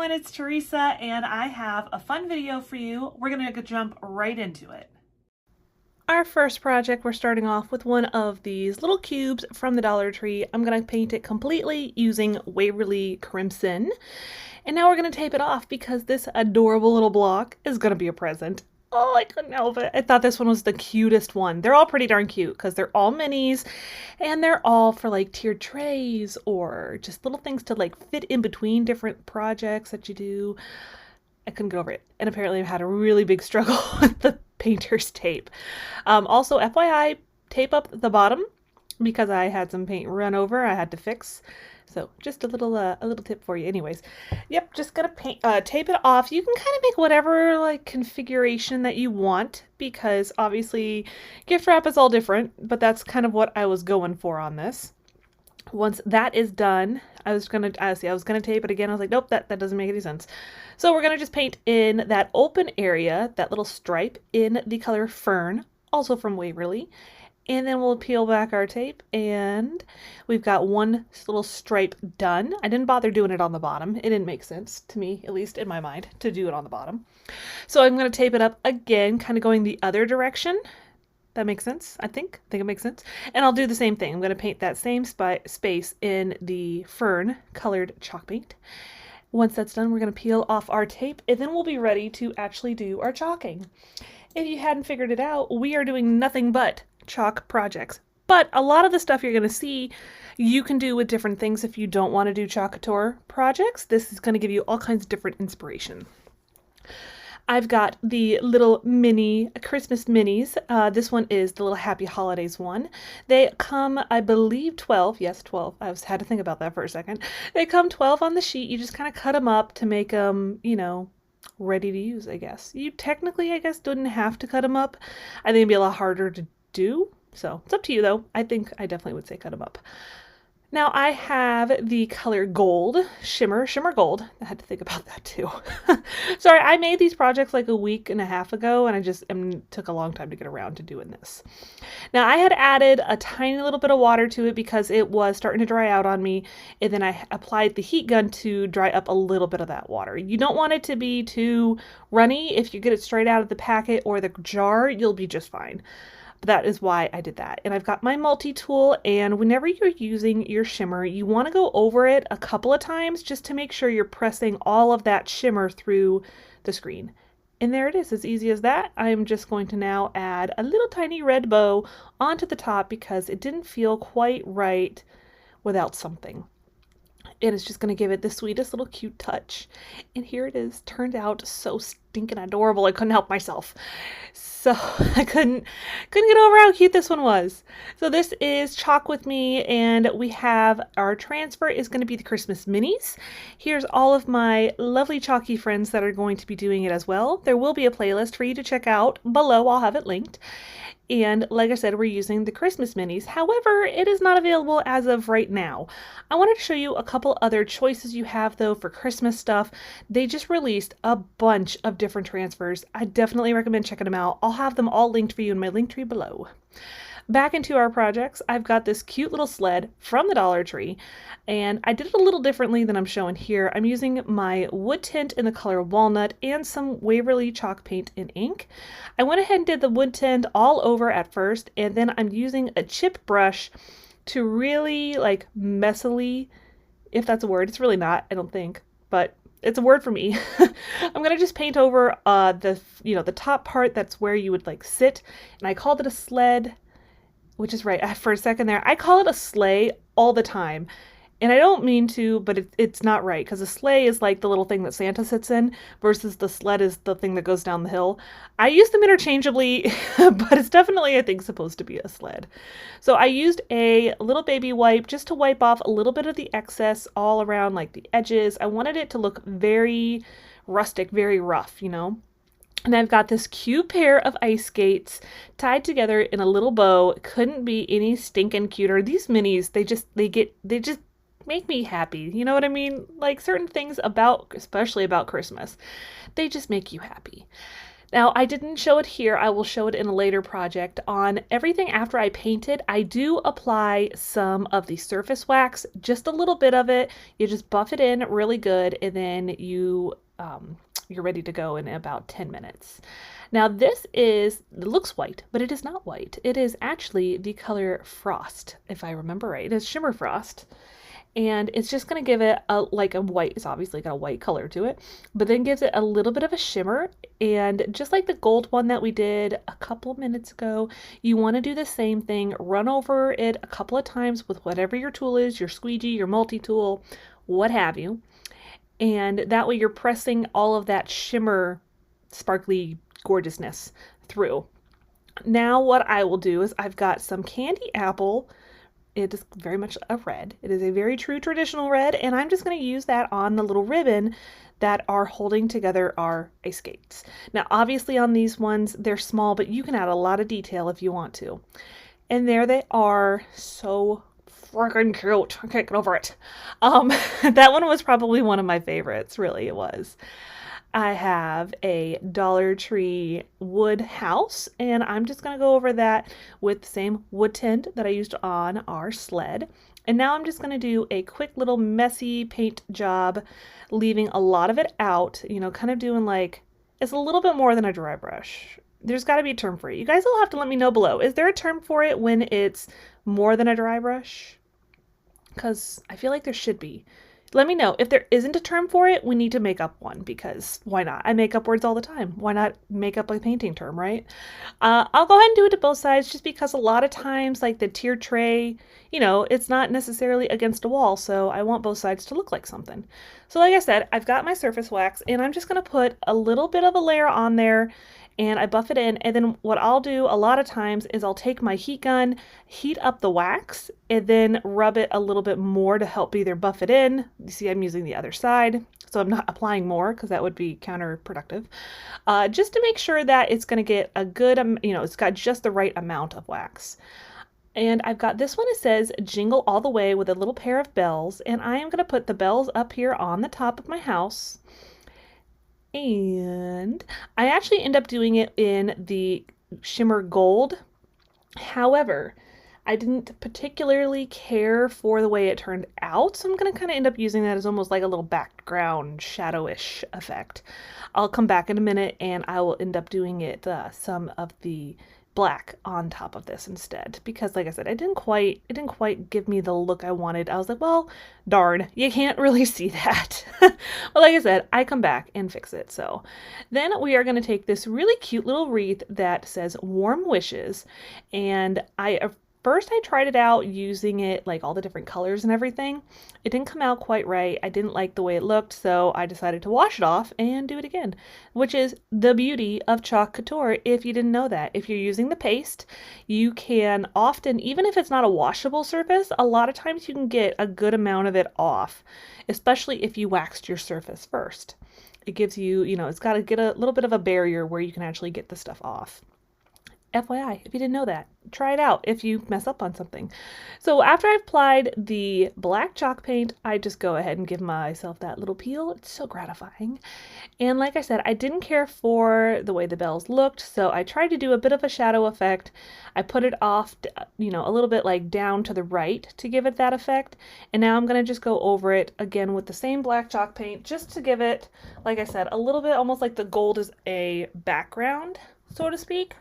everyone, it's Theresa and I have a fun video for you. We're gonna jump right into it. Our first project, we're starting off with one of these little cubes from the Dollar Tree. I'm gonna paint it completely using Waverly Crimson. And now we're gonna tape it off because this adorable little block is gonna be a present. Oh, I couldn't help it. I thought this one was the cutest one. They're all pretty darn cute because they're all minis and they're all for like tiered trays or just little things to like fit in between different projects that you do. I couldn't get over it. And apparently I've had a really big struggle with the painter's tape. Also, FYI, tape up the bottom because I had some paint run over I had to fix. So just a little tip for you. Anyways, yep, just gonna tape it off. You can kind of make whatever like configuration that you want because obviously gift wrap is all different, but that's kind of what I was going for on this. Once that is done, I was gonna tape it again. I was like, nope, that doesn't make any sense. So we're gonna just paint in that open area, that little stripe in the color Fern, also from Waverly. And then we'll peel back our tape and we've got one little stripe done. I didn't bother doing it on the bottom. It didn't make sense to me, at least in my mind, to do it on the bottom. So I'm going to tape it up again, kind of going the other direction. That makes sense, I think it makes sense. And I'll do the same thing. I'm going to paint that same space in the Fern colored chalk paint. Once that's done, we're going to peel off our tape and then we'll be ready to actually do our chalking. If you hadn't figured it out, we are doing nothing but chalk projects. But a lot of the stuff you're going to see you can do with different things if you don't want to do chalk couture projects. This is going to give you all kinds of different inspiration. I've got the little mini Christmas minis. This one is the little Happy Holidays one. They come, I believe, 12. Yes, 12. I had to think about that for a second. They come 12 on the sheet. You just kind of cut them up to make them, you know, ready to use, I guess. You technically, I guess, didn't have to cut them up. I think it'd be a lot harder to do. So it's up to you though. I think I definitely would say cut them up. Now I have the color gold, shimmer gold. I had to think about that too. Sorry, I made these projects like a week and a half ago and I just took a long time to get around to doing this. Now I had added a tiny little bit of water to it because it was starting to dry out on me, and then I applied the heat gun to dry up a little bit of that water. You don't want it to be too runny. If you get it straight out of the packet or the jar, you'll be just fine. But that is why I did that. And I've got my multi-tool, and whenever you're using your shimmer, you want to go over it a couple of times just to make sure you're pressing all of that shimmer through the screen. And there it is, as easy as that. I'm just going to now add a little tiny red bow onto the top because it didn't feel quite right without something. And it's just going to give it the sweetest little cute touch. And here it is, turned out so stinking adorable. I couldn't help myself. So I couldn't get over how cute this one was. So this is Chalk With Me, and we have our transfer is going to be the Christmas minis. Here's all of my lovely chalky friends that are going to be doing it as well. There will be a playlist for you to check out below. I'll have it linked. And like I said, we're using the Christmas minis. However, it is not available as of right now. I wanted to show you a couple other choices you have though for Christmas stuff. They just released a bunch of different transfers. I definitely recommend checking them out. I'll have them all linked for you in my link tree below. Back into our projects, I've got this cute little sled from the Dollar Tree, and I did it a little differently than I'm showing here. I'm using my wood tint in the color walnut and some Waverly chalk paint in ink. I went ahead and did the wood tint all over at first, and then I'm using a chip brush to really like messily, if that's a word. It's really not, I don't think, but it's a word for me. I'm gonna just paint over the top part that's where you would like sit, and I called it a sled, which is right. For a second there, I call it a sleigh all the time. And I don't mean to, but it's not right, because a sleigh is like the little thing that Santa sits in versus the sled is the thing that goes down the hill. I use them interchangeably, but it's definitely, I think, supposed to be a sled. So I used a little baby wipe just to wipe off a little bit of the excess all around like the edges. I wanted it to look very rustic, very rough, you know. And I've got this cute pair of ice skates tied together in a little bow. Couldn't be any stinking cuter. These minis, they just make me happy. You know what I mean? Like certain things especially about Christmas, they just make you happy. Now, I didn't show it here. I will show it in a later project. On everything after I paint it, I do apply some of the surface wax, just a little bit of it. You just buff it in really good, and then you're ready to go in about 10 minutes. Now it looks white, but it is not white. It is actually the color Frost, if I remember right. It is Shimmer Frost. And it's just going to give it like a white, it's obviously got a white color to it, but then gives it a little bit of a shimmer. And just like the gold one that we did a couple of minutes ago, you want to do the same thing, run over it a couple of times with whatever your tool is, your squeegee, your multi-tool, what have you. And that way you're pressing all of that shimmer, sparkly gorgeousness through. Now what I will do is I've got some candy apple. It is very much a red. It is a very true traditional red, and I'm just going to use that on the little ribbon that are holding together our ice skates. Now, obviously on these ones, they're small, but you can add a lot of detail if you want to. And there they are, so freaking cute. I can't get over it. That one was probably one of my favorites, really, it was. I have a Dollar Tree wood house, and I'm just going to go over that with the same wood tint that I used on our sled. And now I'm just going to do a quick little messy paint job, leaving a lot of it out, you know, kind of doing like, it's a little bit more than a dry brush. There's got to be a term for it. You guys will have to let me know below. Is there a term for it when it's more than a dry brush? Because I feel like there should be. Let me know. If there isn't a term for it, we need to make up one, because why not? I make up words all the time. Why not make up a painting term, right? I'll go ahead and do it to both sides, just because a lot of times, like the tier tray, you know, it's not necessarily against a wall, so I want both sides to look like something. So like I said, I've got my surface wax, and I'm just going to put a little bit of a layer on there, and I buff it in, and then what I'll do a lot of times is I'll take my heat gun, heat up the wax, and then rub it a little bit more to help either buff it in. You see I'm using the other side, so I'm not applying more because that would be counterproductive. Just to make sure that it's going to get a good, you know, it's got just the right amount of wax. And I've got this one, it says Jingle All the Way with a little pair of bells, and I am going to put the bells up here on the top of my house. And I actually end up doing it in the shimmer gold. However, I didn't particularly care for the way it turned out, so I'm going to kind of end up using that as almost like a little background shadowish effect. I'll come back in a minute and I will end up doing it some of the black on top of this instead, because like I said, it didn't quite give me the look I wanted. I was like, well, darn, you can't really see that. But like I said, I come back and fix it. So then we are going to take this really cute little wreath that says Warm Wishes, and First, I tried it out using it like all the different colors and everything. It didn't come out quite right. I didn't like the way it looked, so I decided to wash it off and do it again, which is the beauty of chalk couture. If you didn't know that, if you're using the paste, you can often, even if it's not a washable surface, a lot of times you can get a good amount of it off, especially if you waxed your surface first. It gives you, you know, it's got to get a little bit of a barrier where you can actually get the stuff off. FYI, if you didn't know that, try it out if you mess up on something. So after I've applied the black chalk paint, I just go ahead and give myself that little peel. It's so gratifying. And like I said, I didn't care for the way the bells looked, so I tried to do a bit of a shadow effect. I put it off, you know, a little bit like down to the right to give it that effect. And now I'm going to just go over it again with the same black chalk paint, just to give it, like I said, a little bit almost like the gold is a background, so to speak.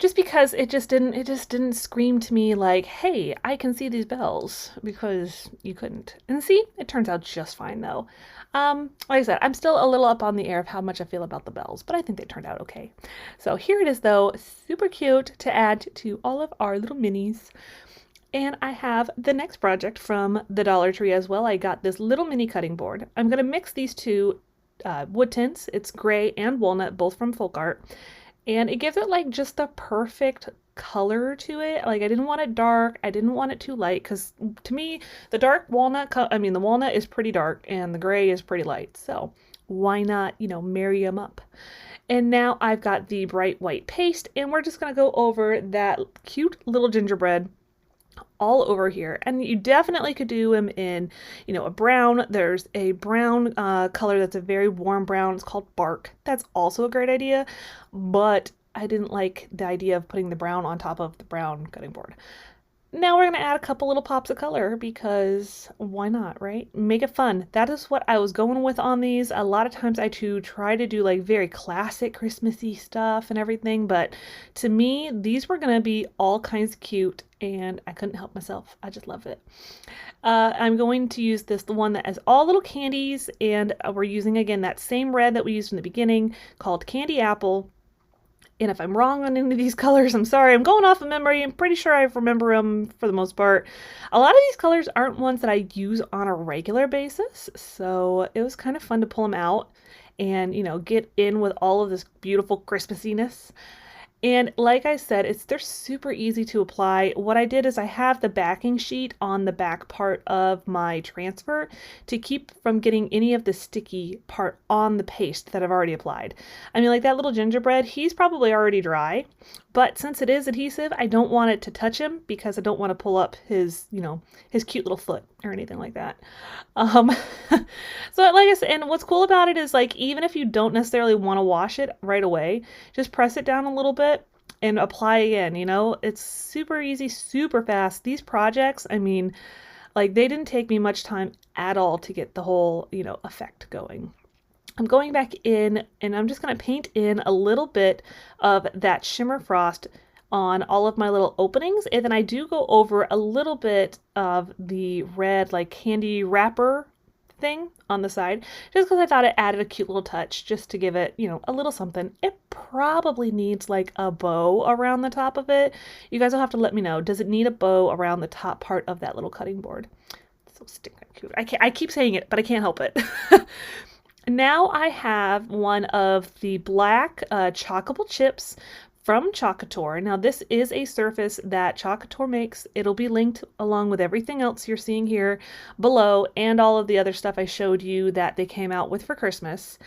Just because it just didn't scream to me like, hey, I can see these bells, because you couldn't. And see, it turns out just fine though. Like I said, I'm still a little up on the air of how much I feel about the bells, but I think they turned out okay. So here it is though, super cute to add to all of our little minis. And I have the next project from the Dollar Tree as well. I got this little mini cutting board. I'm going to mix these two wood tints. It's gray and walnut, both from Folk Art. And it gives it like just the perfect color to it. Like I didn't want it dark. I didn't want it too light, because to me, the the walnut is pretty dark and the gray is pretty light. So why not, you know, marry them up? And now I've got the bright white paste, and we're just going to go over that cute little gingerbread all over here. And you definitely could do them in, you know, a brown. There's a brown color that's a very warm brown. It's called bark. That's also a great idea, but I didn't like the idea of putting the brown on top of the brown cutting board. Now we're going to add a couple little pops of color because why not, right? Make it fun. That is what I was going with on these. A lot of times I too try to do like very classic Christmassy stuff and everything, but to me, these were going to be all kinds of cute and I couldn't help myself. I just loved it. I'm going to use the one that has all little candies, and we're using again that same red that we used in the beginning called Candy Apple. And if I'm wrong on any of these colors, I'm sorry. I'm going off of memory. I'm pretty sure I remember them for the most part. A lot of these colors aren't ones that I use on a regular basis, so it was kind of fun to pull them out and, you know, get in with all of this beautiful Christmassiness. And like I said, they're super easy to apply. What I did is I have the backing sheet on the back part of my transfer to keep from getting any of the sticky part on the paste that I've already applied. I mean, like that little gingerbread, he's probably already dry, but since it is adhesive, I don't want it to touch him because I don't want to pull up his, you know, his cute little foot or anything like that. So like I said, and what's cool about it is like, even if you don't necessarily want to wash it right away, just press it down a little bit and apply again. You know, it's super easy, super fast. These projects, I mean, like they didn't take me much time at all to get the whole, you know, effect going. I'm going back in and I'm just going to paint in a little bit of that shimmer frost on all of my little openings, and then I do go over a little bit of the red like candy wrapper thing on the side, just because I thought it added a cute little touch just to give it, you know, a little something. It probably needs like a bow around the top of it. You guys will have to let me know. Does it need a bow around the top part of that little cutting board? So stinking cute. I keep saying it, but I can't help it. Now I have one of the black Chockable chips from Chalkator. Now this is a surface that Chalkator makes. It'll be linked along with everything else you're seeing here below and all of the other stuff I showed you that they came out with for Christmas.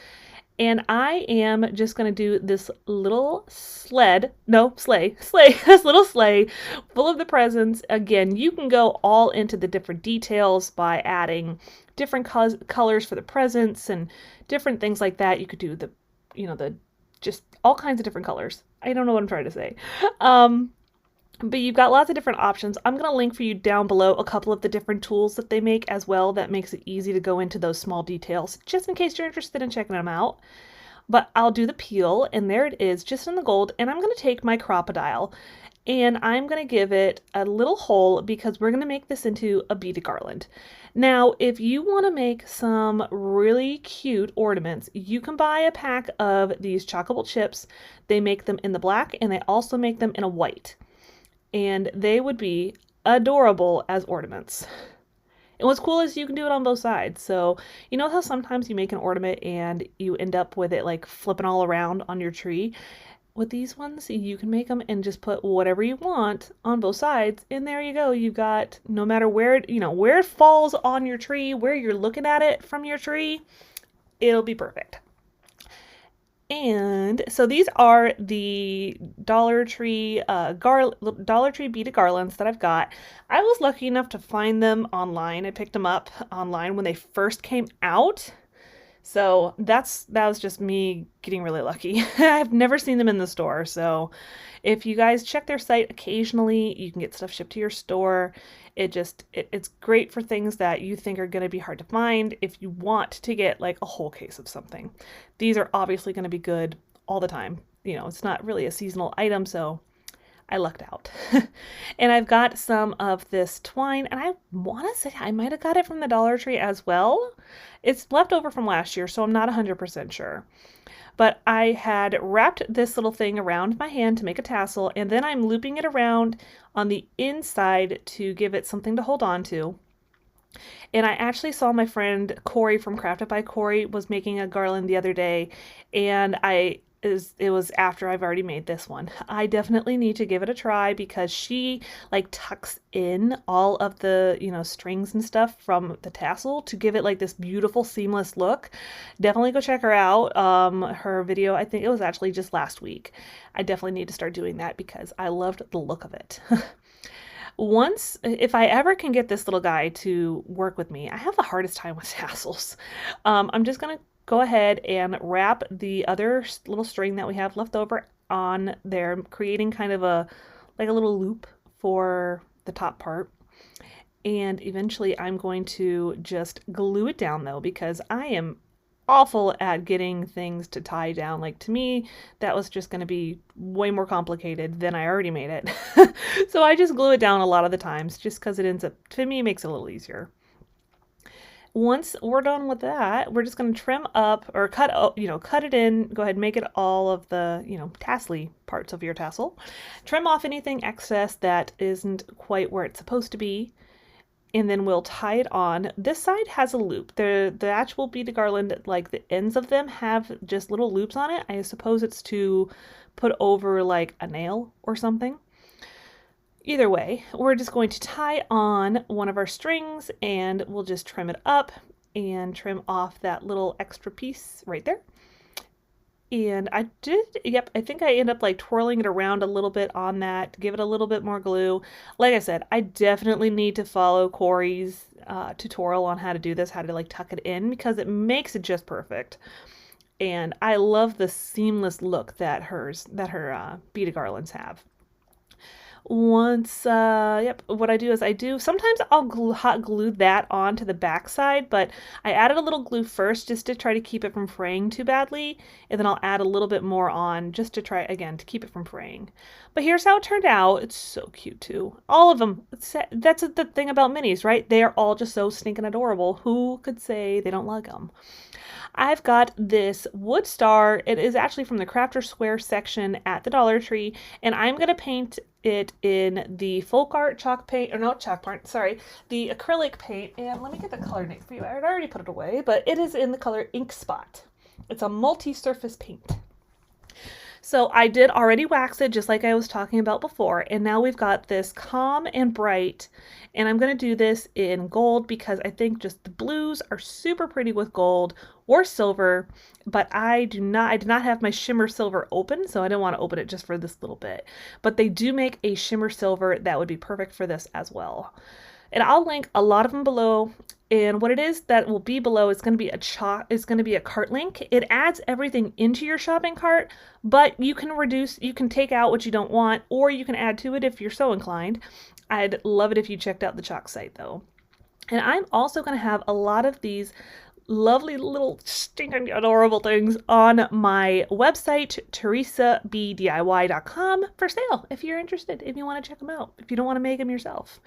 And I am just going to do this little this little sleigh full of the presents. Again, you can go all into the different details by adding different colors for the presents and different things like that. You could do the, you know, the just all kinds of different colors. I don't know what I'm trying to say. But you've got lots of different options. I'm going to link for you down below a couple of the different tools that they make as well. That makes it easy to go into those small details, just in case you're interested in checking them out. But I'll do the peel, and there it is, just in the gold. And I'm going to take my Crocodile, and I'm going to give it a little hole because we're going to make this into a beaded garland. Now, if you want to make some really cute ornaments, you can buy a pack of these Chockable chips. They make them in the black, and they also make them in a white. And they would be adorable as ornaments. And what's cool is you can do it on both sides. So you know how sometimes you make an ornament and you end up with it like flipping all around on your tree? With these ones, you can make them and just put whatever you want on both sides, and there you go. You've got, no matter where it, you know, where it falls on your tree, where you're looking at it from your tree, it'll be perfect. And so these are the Dollar Tree beaded garlands that I've got. I was lucky enough to find them online. I picked them up online when they first came out. So that was just me getting really lucky. I've never seen them in the store. So if you guys check their site occasionally, you can get stuff shipped to your store. It's great for things that you think are going to be hard to find if you want to get like a whole case of something. These are obviously going to be good all the time. You know, it's not really a seasonal item, so I lucked out. And I've got some of this twine, and I want to say I might have got it from the Dollar Tree as well. It's left over from last year, so I'm not 100% sure. But I had wrapped this little thing around my hand to make a tassel, and then I'm looping it around on the inside to give it something to hold on to. And I actually saw my friend Corey from Crafted by Corey was making a garland the other day, and it was after I've already made this one. I definitely need to give it a try because she like tucks in all of the, you know, strings and stuff from the tassel to give it like this beautiful seamless look. Definitely go check her out. Her video, I think it was actually just last week. I definitely need to start doing that because I loved the look of it. If I ever can get this little guy to work with me, I have the hardest time with tassels. I'm just gonna go ahead and wrap the other little string that we have left over on there, creating kind of like a little loop for the top part. And eventually I'm going to just glue it down though, because I am awful at getting things to tie down. Like, to me, that was just going to be way more complicated than I already made it. So I just glue it down a lot of the times, just because it ends up, to me, makes it a little easier. Once we're done with that, we're just going to trim up or cut it in. Go ahead and make it all of the, tassely parts of your tassel. Trim off anything excess that isn't quite where it's supposed to be. And then we'll tie it on. This side has a loop. The actual beaded garland, like the ends of them have just little loops on it. I suppose it's to put over like a nail or something. Either way, we're just going to tie on one of our strings and we'll just trim it up and trim off that little extra piece right there. And I think I end up like twirling it around a little bit on that, give it a little bit more glue. Like I said, I definitely need to follow Corey's tutorial on how to do this, how to like tuck it in, because it makes it just perfect. And I love the seamless look that her beaded garlands have. Once, what I do is sometimes I'll hot glue that onto the back side, but I added a little glue first just to try to keep it from fraying too badly, and then I'll add a little bit more on just to try, again, to keep it from fraying. But here's how it turned out. It's so cute too. All of them. That's the thing about minis, right? They are all just so stinking adorable. Who could say they don't like them? I've got this wood star. It is actually from the Crafter Square section at the Dollar Tree, and I'm going to paint it in the folk art chalk paint, or not chalk paint, sorry, the acrylic paint. And let me get the color name for you. I already put it away, but it is in the color Ink Spot. It's a multi-surface paint. So I did already wax it, just like I was talking about before, and now we've got this calm and bright, and I'm going to do this in gold because I think just the blues are super pretty with gold or silver, but I did not have my shimmer silver open, so I didn't want to open it just for this little bit. But they do make a shimmer silver that would be perfect for this as well. And I'll link a lot of them below. And what it is that will be below is going to be a cart link. It adds everything into your shopping cart, but you can take out what you don't want, or you can add to it if you're so inclined. I'd love it if you checked out the chalk site though. And I'm also going to have a lot of these lovely little stinking adorable things on my website, theresabdiy.com, for sale if you're interested, if you want to check them out, if you don't want to make them yourself.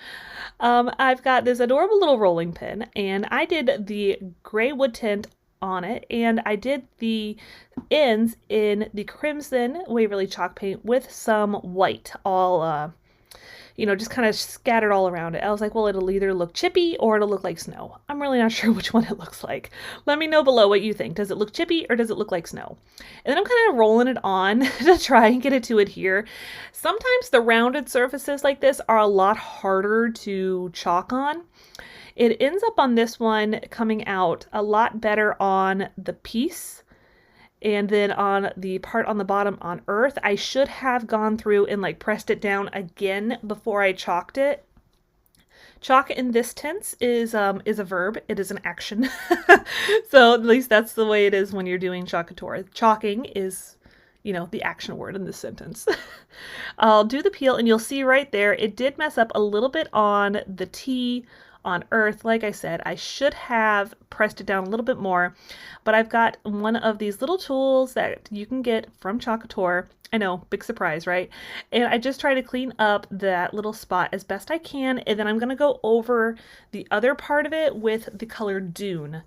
I've got this adorable little rolling pin, and I did the gray wood tint on it, and I did the ends in the crimson Waverly chalk paint with some white, all just kind of scattered all around it. I was like, well, it'll either look chippy or it'll look like snow. I'm really not sure which one it looks like. Let me know below what you think. Does it look chippy or does it look like snow? And then I'm kind of rolling it on to try and get it to adhere. Sometimes the rounded surfaces like this are a lot harder to chalk on. It ends up on this one coming out a lot better on the piece. And then on the part on the bottom on earth, I should have gone through and like pressed it down again before I chalked it. Chalk in this tense is a verb. It is an action. So at least that's the way it is when you're doing chalkature. Chalking is, the action word in this sentence. I'll do the peel, and you'll see right there, it did mess up a little bit on the T on earth. Like I said, I should have pressed it down a little bit more, but I've got one of these little tools that you can get from Chalkature. I know, big surprise, right? And I just try to clean up that little spot as best I can, and then I'm going to go over the other part of it with the color Dune,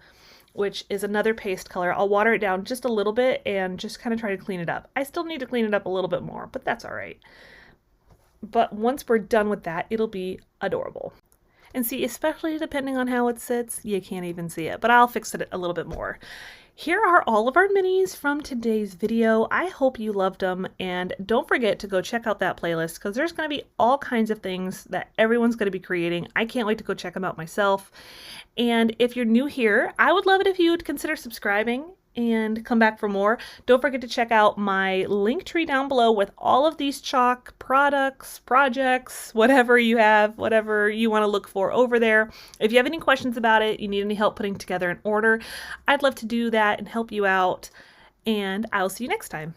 which is another paste color. I'll water it down just a little bit and just kind of try to clean it up. I still need to clean it up a little bit more, but that's all right. But once we're done with that, it'll be adorable. And see, especially depending on how it sits, you can't even see it, but I'll fix it a little bit more. Here are all of our minis from today's video. I hope you loved them, and don't forget to go check out that playlist because there's going to be all kinds of things that everyone's going to be creating. I can't wait to go check them out myself. And if you're new here, I would love it if you would consider subscribing and come back for more. Don't forget to check out my link tree down below with all of these chalk products, projects, whatever you have, whatever you want to look for over there. If you have any questions about it, you need any help putting together an order, I'd love to do that and help you out. And I'll see you next time.